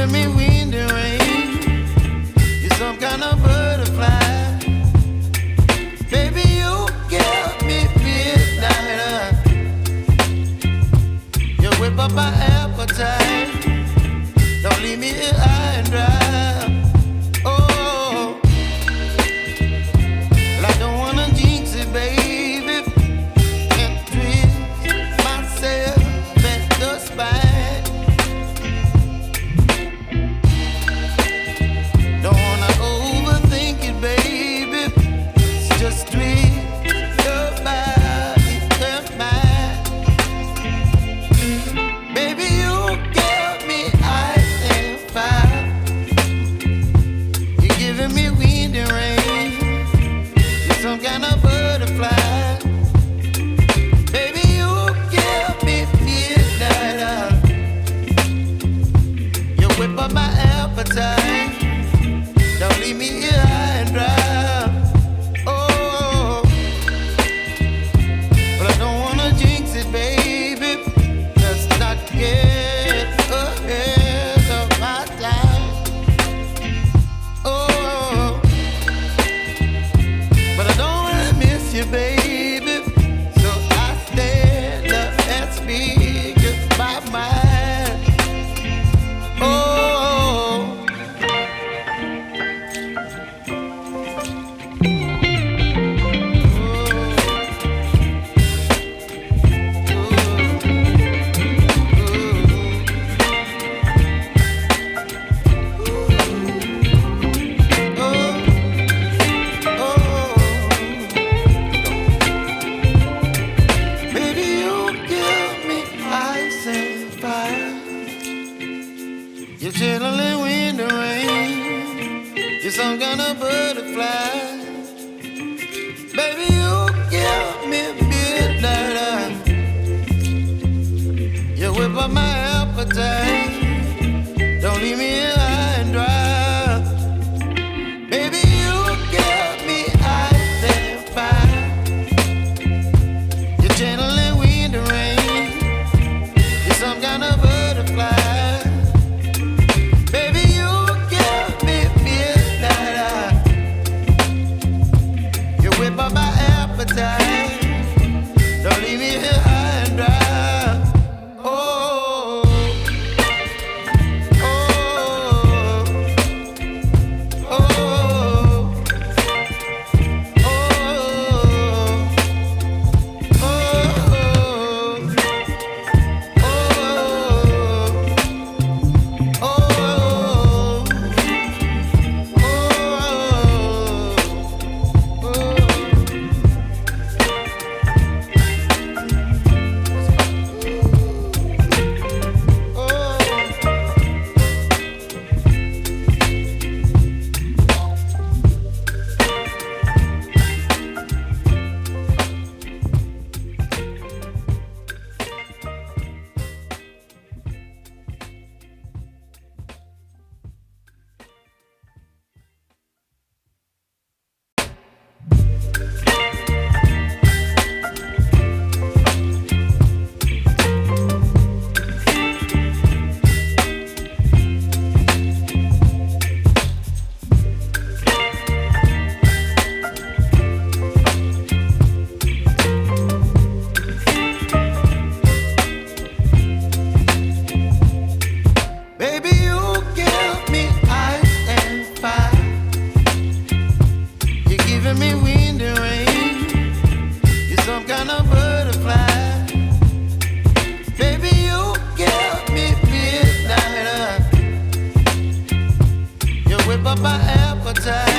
giving me wind and rain. You're some kind of butterfly. Baby, you give me midnight. You whip up my appetite. Don't leave me here high and dry. Oh, well, I don't wanna jinx it, baby, and twist myself at the spine. Don't wanna overthink it, baby. It's just twist your body and mine. Baby, you give me ice and fire. You're giving me wind and rain. You're some kind of butterfly. Baby, you give me midnight. You whip up my appetite. Don't leave me here high and dry. Oh, but I don't wanna jinx it, baby. Let's not get ahead of my time. Oh, but I don't wanna miss you, baby. So I stand up and speak my mind. Oh. Baby, you give me ice and fire. You're chilling wind and rain. You're some kind of butterfly. Baby, you give me midnight. You whip up my appetite. Don't leave me here high and dry. Baby, you give me ice and fire. You're channeling wind and rain. You're some kind of butterfly. Baby, you give me midnight. You whip up my appetite. Don't leave me here high and dry. Oh, oh, oh, oh, baby, you give me ice and fire. You're giving me wind and rain. You're some kind of butterfly. Baby, you give me midnight. You whip up my appetite.